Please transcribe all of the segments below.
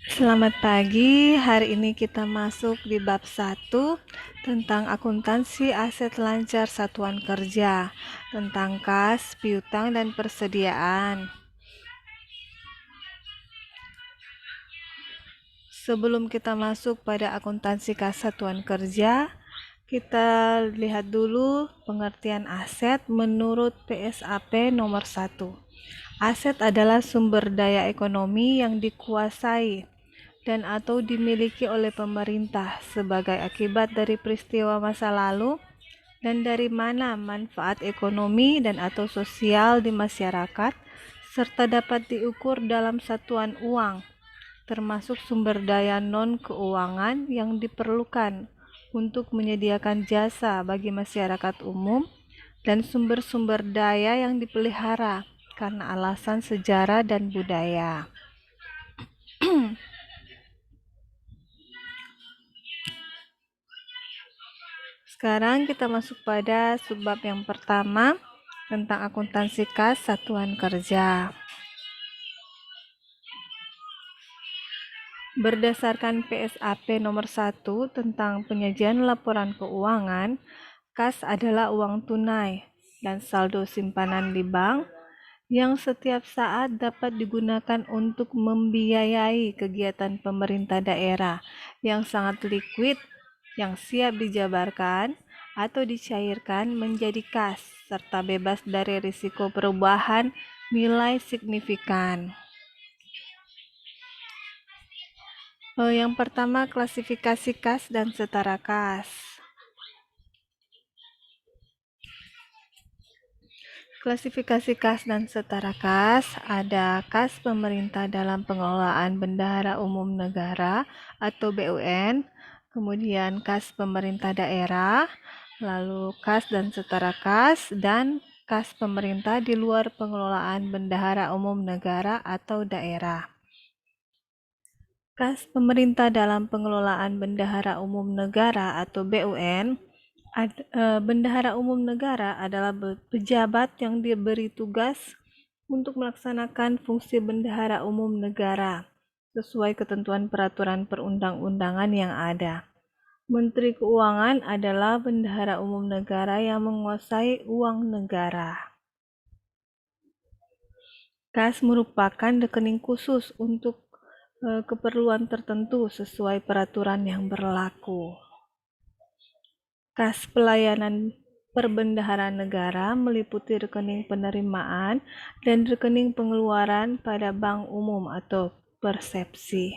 Selamat pagi, hari ini kita masuk di bab 1 tentang akuntansi aset lancar satuan kerja, tentang kas, piutang, dan persediaan. Sebelum kita masuk pada akuntansi kas satuan kerja, kita lihat dulu pengertian aset menurut PSAP nomor 1. Aset adalah sumber daya ekonomi yang dikuasai dan atau dimiliki oleh pemerintah sebagai akibat dari peristiwa masa lalu dan dari mana manfaat ekonomi dan atau sosial di masyarakat serta dapat diukur dalam satuan uang, termasuk sumber daya non-keuangan yang diperlukan untuk menyediakan jasa bagi masyarakat umum dan sumber-sumber daya yang dipelihara karena alasan sejarah dan budaya. Sekarang kita masuk pada subbab yang pertama tentang akuntansi kas satuan kerja. Berdasarkan PSAP nomor 1 tentang penyajian laporan keuangan, kas adalah uang tunai dan saldo simpanan di bank yang setiap saat dapat digunakan untuk membiayai kegiatan pemerintah daerah yang sangat likuid, yang siap dijabarkan atau dicairkan menjadi kas, serta bebas dari risiko perubahan nilai signifikan. Yang pertama, klasifikasi kas dan setara kas. Klasifikasi kas dan setara kas, ada kas pemerintah dalam pengelolaan bendahara umum negara atau BUN, kemudian kas pemerintah daerah, lalu kas dan setara kas, dan kas pemerintah di luar pengelolaan bendahara umum negara atau daerah. Kas pemerintah dalam pengelolaan bendahara umum negara atau BUN. Bendahara umum negara adalah pejabat yang diberi tugas untuk melaksanakan fungsi bendahara umum negara sesuai ketentuan peraturan perundang-undangan yang ada. Menteri Keuangan adalah bendahara umum negara yang menguasai uang negara. Kas merupakan rekening khusus untuk keperluan tertentu sesuai peraturan yang berlaku. Kas pelayanan perbendaharaan negara meliputi rekening penerimaan dan rekening pengeluaran pada bank umum atau persepsi.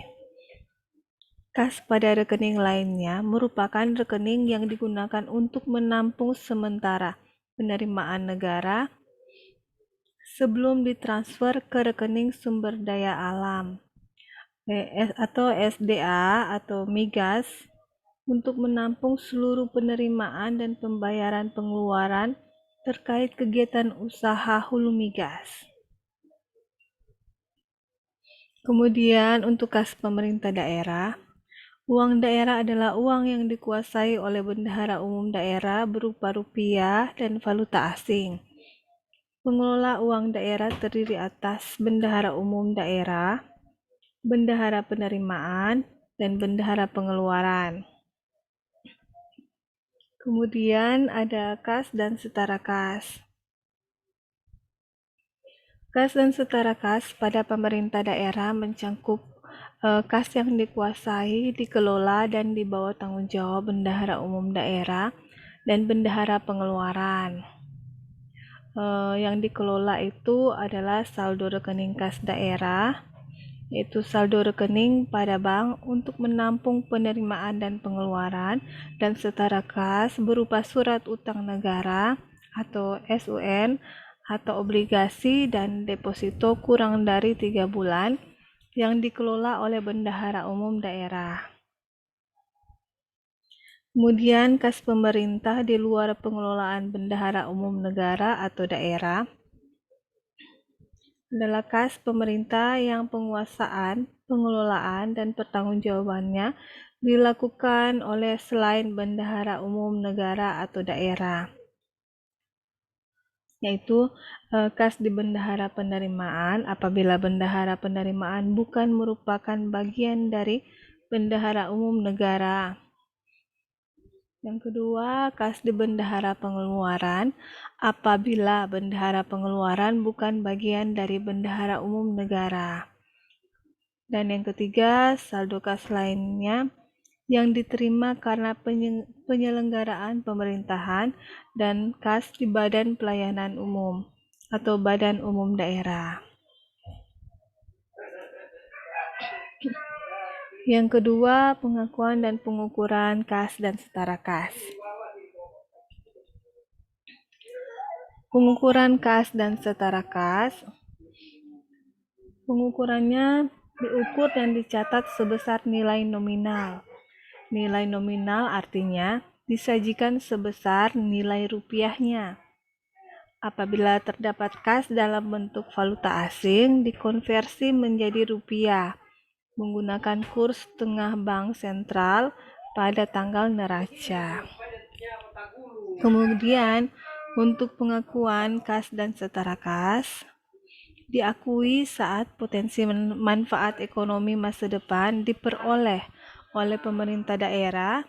Kas pada rekening lainnya merupakan rekening yang digunakan untuk menampung sementara penerimaan negara sebelum ditransfer ke rekening sumber daya alam atau SDA atau migas untuk menampung seluruh penerimaan dan pembayaran pengeluaran terkait kegiatan usaha hulu migas. Kemudian untuk kas pemerintah daerah, uang daerah adalah uang yang dikuasai oleh bendahara umum daerah berupa rupiah dan valuta asing. Pengelola uang daerah terdiri atas bendahara umum daerah, bendahara penerimaan, dan bendahara pengeluaran. Kemudian ada kas dan setara kas. Kas dan setara kas pada pemerintah daerah mencangkup kas yang dikuasai, dikelola, dan di bawah tanggung jawab bendahara umum daerah dan bendahara pengeluaran. Yang dikelola itu adalah saldo rekening kas daerah, yaitu saldo rekening pada bank untuk menampung penerimaan dan pengeluaran, dan setara kas berupa surat utang negara atau SUN atau obligasi dan deposito kurang dari 3 bulan yang dikelola oleh bendahara umum daerah. Kemudian kas pemerintah di luar pengelolaan bendahara umum negara atau daerah adalah kas pemerintah yang penguasaan, pengelolaan, dan pertanggungjawabannya dilakukan oleh selain bendahara umum negara atau daerah. yaitu kas di bendahara penerimaan apabila bendahara penerimaan bukan merupakan bagian dari bendahara umum negara. Yang kedua, kas di bendahara pengeluaran apabila bendahara pengeluaran bukan bagian dari bendahara umum negara. Dan yang ketiga, saldo kas lainnya yang diterima karena penyelenggaraan pemerintahan dan kas di Badan Pelayanan Umum atau Badan Umum Daerah. Yang kedua, pengakuan dan pengukuran kas dan setara kas. Pengukuran kas dan setara kas, pengukurannya diukur dan dicatat sebesar nilai nominal. Nilai nominal artinya disajikan sebesar nilai rupiahnya. Apabila terdapat kas dalam bentuk valuta asing, dikonversi menjadi rupiah menggunakan kurs tengah bank sentral pada tanggal neraca. Kemudian, untuk pengakuan kas dan setara kas, diakui saat potensi manfaat ekonomi masa depan diperoleh oleh pemerintah daerah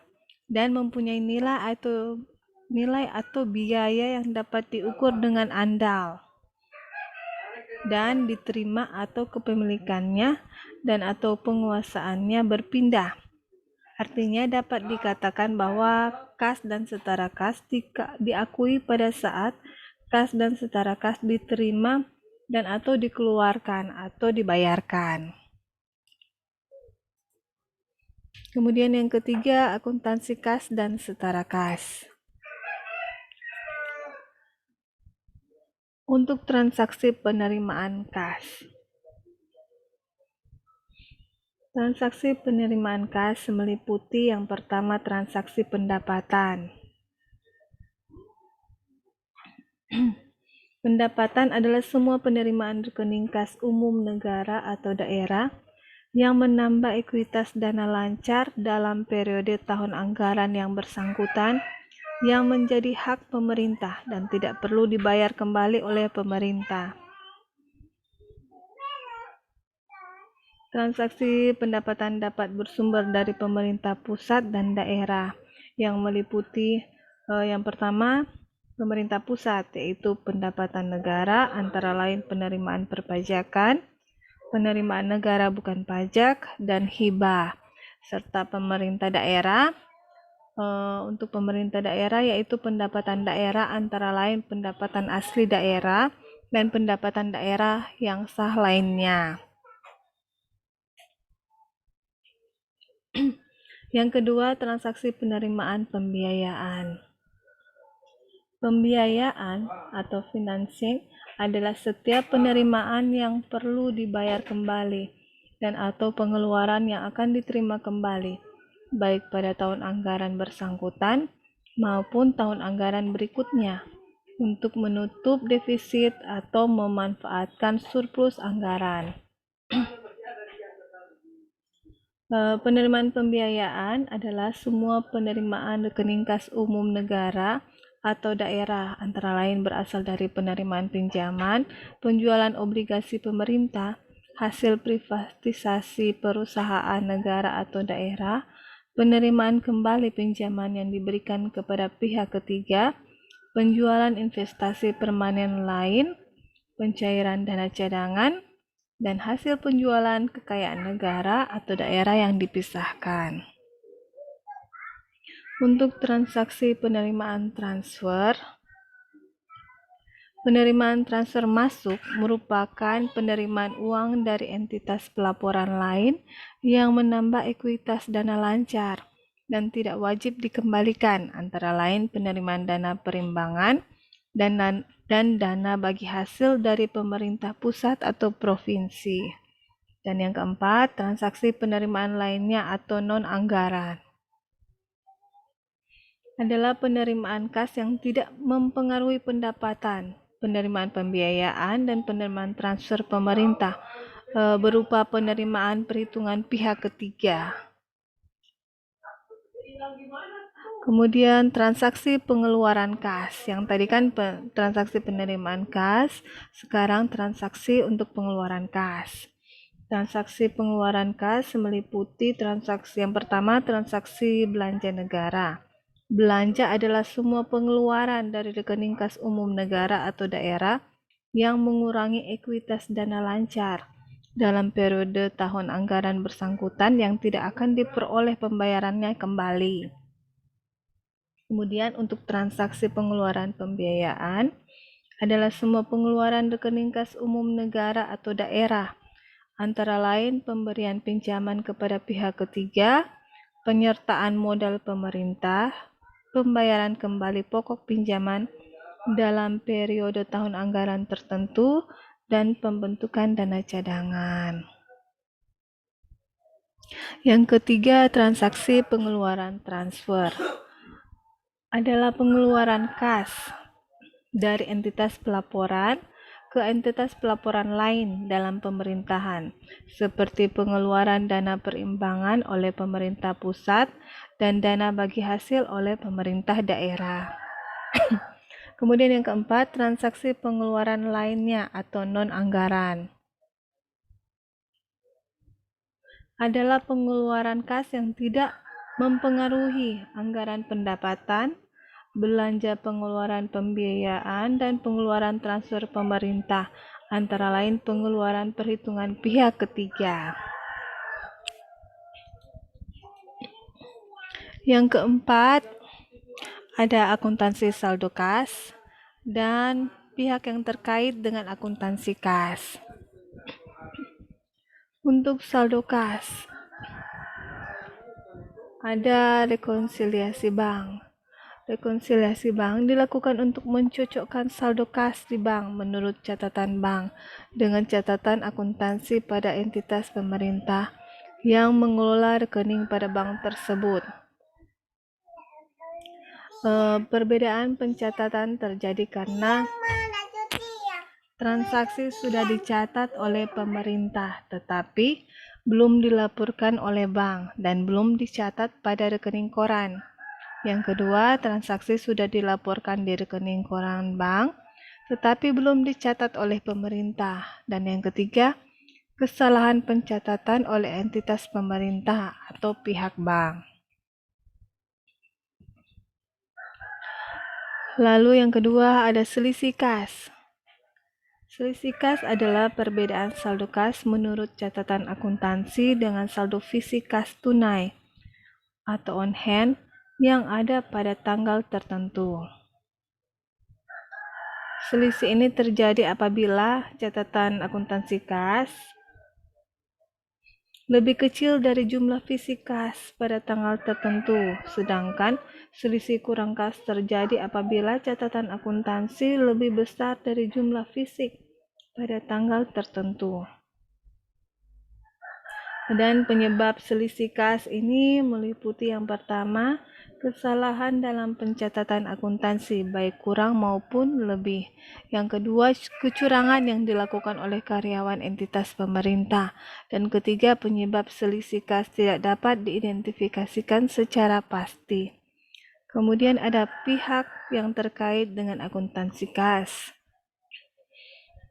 dan mempunyai nilai atau biaya yang dapat diukur dengan andal dan diterima atau kepemilikannya dan atau penguasaannya berpindah. Artinya dapat dikatakan bahwa kas dan setara kas diakui pada saat kas dan setara kas diterima dan atau dikeluarkan atau dibayarkan. Kemudian yang ketiga, akuntansi kas dan setara kas. Untuk transaksi penerimaan kas. Transaksi penerimaan kas meliputi yang pertama transaksi pendapatan. Pendapatan adalah semua penerimaan rekening kas umum negara atau daerah yang menambah ekuitas dana lancar dalam periode tahun anggaran yang bersangkutan yang menjadi hak pemerintah dan tidak perlu dibayar kembali oleh pemerintah. Transaksi pendapatan dapat bersumber dari pemerintah pusat dan daerah yang meliputi yang pertama pemerintah pusat, yaitu pendapatan negara antara lain penerimaan perpajakan, penerimaan negara bukan pajak, dan hibah, serta pemerintah daerah. Untuk pemerintah daerah yaitu pendapatan daerah antara lain pendapatan asli daerah dan pendapatan daerah yang sah lainnya. Yang kedua, transaksi penerimaan pembiayaan. Pembiayaan atau financing adalah setiap penerimaan yang perlu dibayar kembali dan atau pengeluaran yang akan diterima kembali, baik pada tahun anggaran bersangkutan maupun tahun anggaran berikutnya, untuk menutup defisit atau memanfaatkan surplus anggaran. Penerimaan pembiayaan adalah semua penerimaan rekening kas umum negara atau daerah, antara lain berasal dari penerimaan pinjaman, penjualan obligasi pemerintah, hasil privatisasi perusahaan negara atau daerah, penerimaan kembali pinjaman yang diberikan kepada pihak ketiga, penjualan investasi permanen lain, pencairan dana cadangan, dan hasil penjualan kekayaan negara atau daerah yang dipisahkan. Untuk transaksi penerimaan transfer, penerimaan transfer masuk merupakan penerimaan uang dari entitas pelaporan lain yang menambah ekuitas dana lancar dan tidak wajib dikembalikan, antara lain penerimaan dana perimbangan dan dana bagi hasil dari pemerintah pusat atau provinsi. Dan yang keempat, transaksi penerimaan lainnya atau non-anggaran adalah penerimaan kas yang tidak mempengaruhi pendapatan, penerimaan pembiayaan dan penerimaan transfer pemerintah berupa penerimaan perhitungan pihak ketiga. Kemudian transaksi pengeluaran kas. Yang tadi kan transaksi penerimaan kas, sekarang transaksi untuk pengeluaran kas. Transaksi pengeluaran kas meliputi transaksi yang pertama, transaksi belanja negara. Belanja adalah semua pengeluaran dari rekening kas umum negara atau daerah yang mengurangi ekuitas dana lancar dalam periode tahun anggaran bersangkutan yang tidak akan diperoleh pembayarannya kembali. Kemudian untuk transaksi pengeluaran pembiayaan adalah semua pengeluaran rekening kas umum negara atau daerah, antara lain pemberian pinjaman kepada pihak ketiga, penyertaan modal pemerintah, pembayaran kembali pokok pinjaman dalam periode tahun anggaran tertentu, dan pembentukan dana cadangan. Yang ketiga, transaksi pengeluaran transfer adalah pengeluaran kas dari entitas pelaporan ke entitas pelaporan lain dalam pemerintahan, seperti pengeluaran dana perimbangan oleh pemerintah pusat dan dana bagi hasil oleh pemerintah daerah. Kemudian yang keempat, transaksi pengeluaran lainnya atau non-anggaran adalah pengeluaran kas yang tidak mempengaruhi anggaran pendapatan, belanja pengeluaran pembiayaan, dan pengeluaran transfer pemerintah, antara lain pengeluaran perhitungan pihak ketiga. Yang keempat, ada akuntansi saldo kas dan pihak yang terkait dengan akuntansi kas. Untuk saldo kas, ada rekonsiliasi bank. Rekonsiliasi bank dilakukan untuk mencocokkan saldo kas di bank menurut catatan bank dengan catatan akuntansi pada entitas pemerintah yang mengelola rekening pada bank tersebut. Perbedaan pencatatan terjadi karena transaksi sudah dicatat oleh pemerintah tetapi belum dilaporkan oleh bank dan belum dicatat pada rekening koran. Yang kedua, transaksi sudah dilaporkan di rekening koran bank, tetapi belum dicatat oleh pemerintah. Dan yang ketiga, kesalahan pencatatan oleh entitas pemerintah atau pihak bank. Lalu yang kedua, ada selisih kas. Selisih kas adalah perbedaan saldo kas menurut catatan akuntansi dengan saldo fisik kas tunai atau on hand yang ada pada tanggal tertentu. Selisih ini terjadi apabila catatan akuntansi kas lebih kecil dari jumlah fisik kas pada tanggal tertentu, sedangkan selisih kurang kas terjadi apabila catatan akuntansi lebih besar dari jumlah fisik pada tanggal tertentu. Dan penyebab selisih kas ini meliputi yang pertama, kesalahan dalam pencatatan akuntansi baik kurang maupun lebih. Yang kedua, kecurangan yang dilakukan oleh karyawan entitas pemerintah. Dan ketiga, penyebab selisih kas tidak dapat diidentifikasikan secara pasti. Kemudian ada pihak yang terkait dengan akuntansi kas.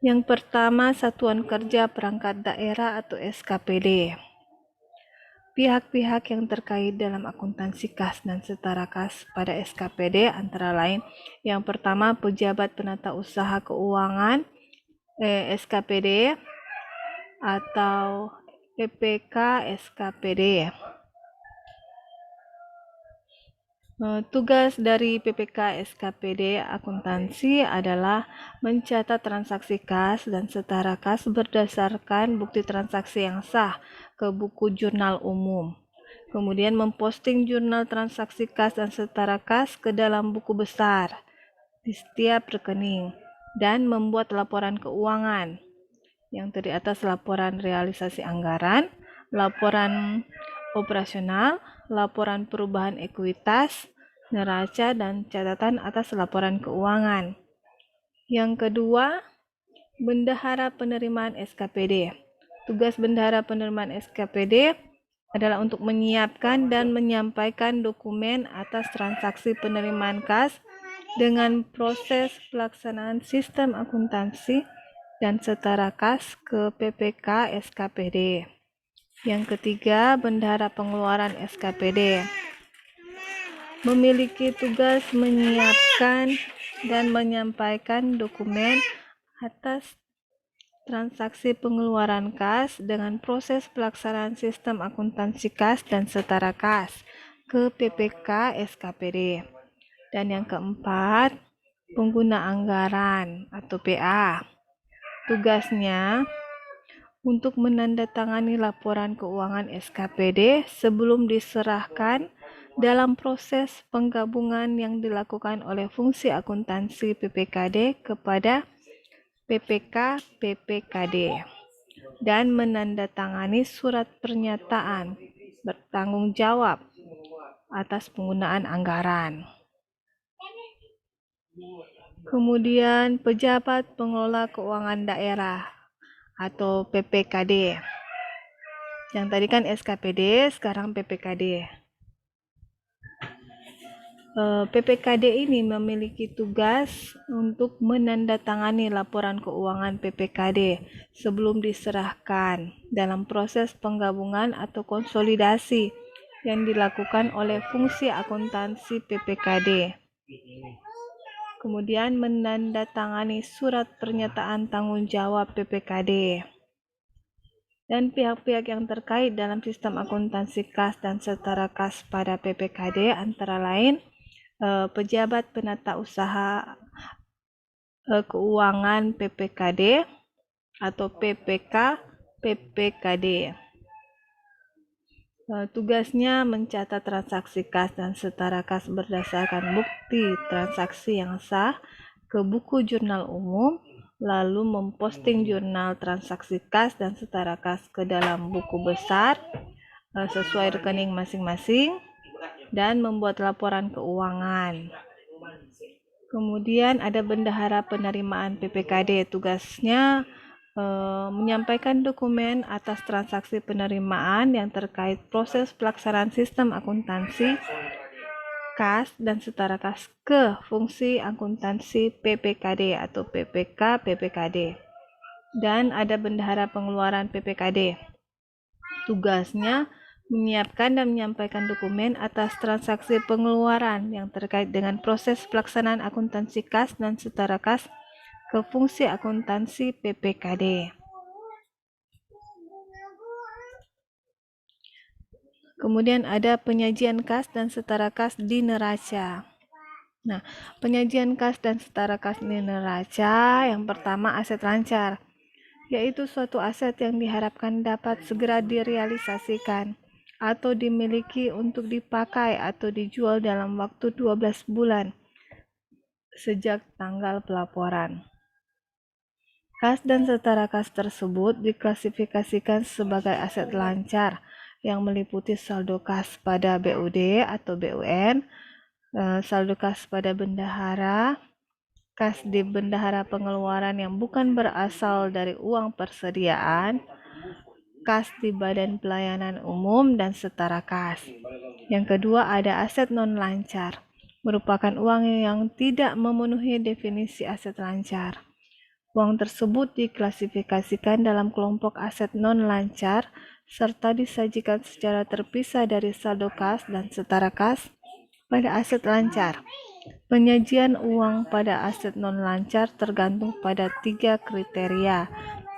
Yang pertama, Satuan Kerja Perangkat Daerah atau SKPD. Pihak-pihak yang terkait dalam akuntansi kas dan setara kas pada SKPD antara lain yang pertama pejabat penata usaha keuangan SKPD atau PPK SKPD. Tugas dari PPK SKPD akuntansi adalah mencatat transaksi kas dan setara kas berdasarkan bukti transaksi yang sah ke buku jurnal umum. Kemudian memposting jurnal transaksi kas dan setara kas ke dalam buku besar di setiap rekening dan membuat laporan keuangan. Yang terdiri atas laporan realisasi anggaran, laporan operasional, laporan perubahan ekuitas, neraca, dan catatan atas laporan keuangan. Yang kedua, Bendahara Penerimaan SKPD. Tugas Bendahara Penerimaan SKPD adalah untuk menyiapkan dan menyampaikan dokumen atas transaksi penerimaan kas dengan proses pelaksanaan sistem akuntansi dan setara kas ke PPK SKPD. Yang ketiga, bendahara pengeluaran SKPD memiliki tugas menyiapkan dan menyampaikan dokumen atas transaksi pengeluaran kas dengan proses pelaksanaan sistem akuntansi kas dan setara kas ke PPK SKPD. Dan yang keempat, pengguna anggaran atau PA. Tugasnya untuk menandatangani laporan keuangan SKPD sebelum diserahkan dalam proses penggabungan yang dilakukan oleh fungsi akuntansi PPKD kepada PPK PPKD dan menandatangani surat pernyataan bertanggung jawab atas penggunaan anggaran. Kemudian pejabat pengelola keuangan daerah atau PPKD. Yang tadi kan SKPD, sekarang PPKD. PPKD ini memiliki tugas untuk menandatangani laporan keuangan PPKD sebelum diserahkan dalam proses penggabungan atau konsolidasi yang dilakukan oleh fungsi akuntansi PPKD. Kemudian menandatangani surat pernyataan tanggung jawab PPKD. Dan pihak-pihak yang terkait dalam sistem akuntansi kas dan setara kas pada PPKD antara lain pejabat penata usaha keuangan PPKD atau PPK PPKD. Tugasnya mencatat transaksi kas dan setara kas berdasarkan bukti transaksi yang sah ke buku jurnal umum, lalu memposting jurnal transaksi kas dan setara kas ke dalam buku besar sesuai rekening masing-masing dan membuat laporan keuangan. Kemudian ada bendahara penerimaan PPKD, tugasnya menyampaikan dokumen atas transaksi penerimaan yang terkait proses pelaksanaan sistem akuntansi kas dan setara kas ke fungsi akuntansi PPKD atau PPK PPKD. Dan ada bendahara pengeluaran PPKD. Tugasnya menyiapkan dan menyampaikan dokumen atas transaksi pengeluaran yang terkait dengan proses pelaksanaan akuntansi kas dan setara kas ke fungsi akuntansi PPKD. Kemudian ada penyajian kas dan setara kas di neraca. Nah, penyajian kas dan setara kas di neraca yang pertama aset lancar, yaitu suatu aset yang diharapkan dapat segera direalisasikan atau dimiliki untuk dipakai atau dijual dalam waktu 12 bulan sejak tanggal pelaporan. Kas dan setara kas tersebut diklasifikasikan sebagai aset lancar yang meliputi saldo kas pada BUD atau BUN, saldo kas pada bendahara, kas di bendahara pengeluaran yang bukan berasal dari uang persediaan, kas di badan pelayanan umum, dan setara kas. Yang kedua ada aset non-lancar, merupakan uang yang tidak memenuhi definisi aset lancar. Uang tersebut diklasifikasikan dalam kelompok aset non-lancar serta disajikan secara terpisah dari saldo kas dan setara kas pada aset lancar. Penyajian uang pada aset non-lancar tergantung pada 3 kriteria,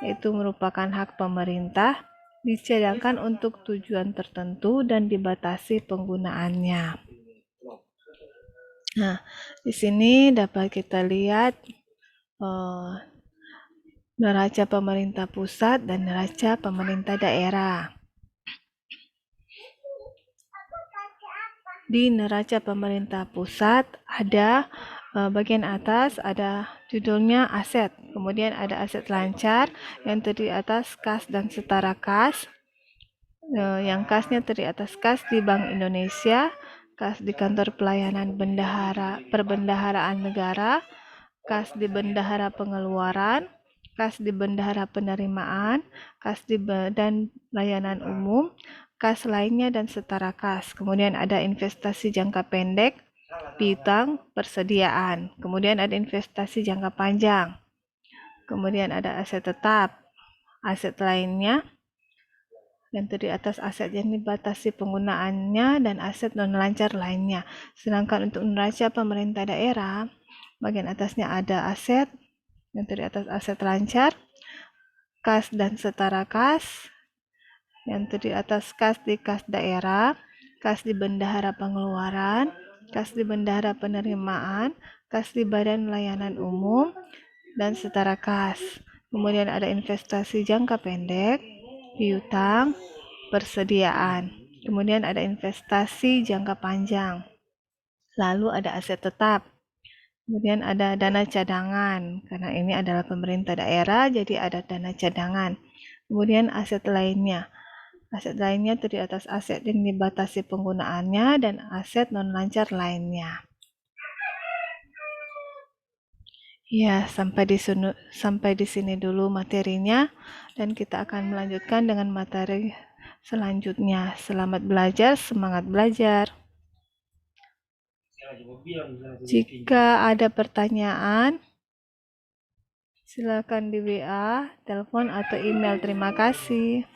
yaitu merupakan hak pemerintah, dicadangkan untuk tujuan tertentu, dan dibatasi penggunaannya. Nah, di sini dapat kita lihat neraca pemerintah pusat dan neraca pemerintah daerah. Di neraca pemerintah pusat ada bagian atas ada judulnya aset, kemudian ada aset lancar yang terdiri atas kas dan setara kas, yang kasnya terdiri atas kas di Bank Indonesia, kas di kantor pelayanan perbendaharaan negara, kas di bendahara pengeluaran, kas di bendahara penerimaan, kas di badan layanan umum, kas lainnya dan setara kas. Kemudian ada investasi jangka pendek, piutang, persediaan. Kemudian ada investasi jangka panjang. Kemudian ada aset tetap, aset lainnya, dan terdiri atas aset yang dibatasi penggunaannya dan aset non-lancar lainnya. Sedangkan untuk neraca pemerintah daerah, bagian atasnya ada aset yang terdiri atas aset lancar, kas dan setara kas, yang terdiri atas kas di kas daerah, kas di bendahara pengeluaran, kas di bendahara penerimaan, kas di badan layanan umum, dan setara kas. Kemudian ada investasi jangka pendek, piutang, persediaan. Kemudian ada investasi jangka panjang. Lalu ada aset tetap. Kemudian ada dana cadangan, karena ini adalah pemerintah daerah, jadi ada dana cadangan. Kemudian aset lainnya. Aset lainnya terdiri atas aset yang dibatasi penggunaannya dan aset non-lancar lainnya. Ya, sampai di sini dulu materinya, dan kita akan melanjutkan dengan materi selanjutnya. Selamat belajar, semangat belajar. Jika ada pertanyaan, silakan di WA, telepon, atau email. Terima kasih.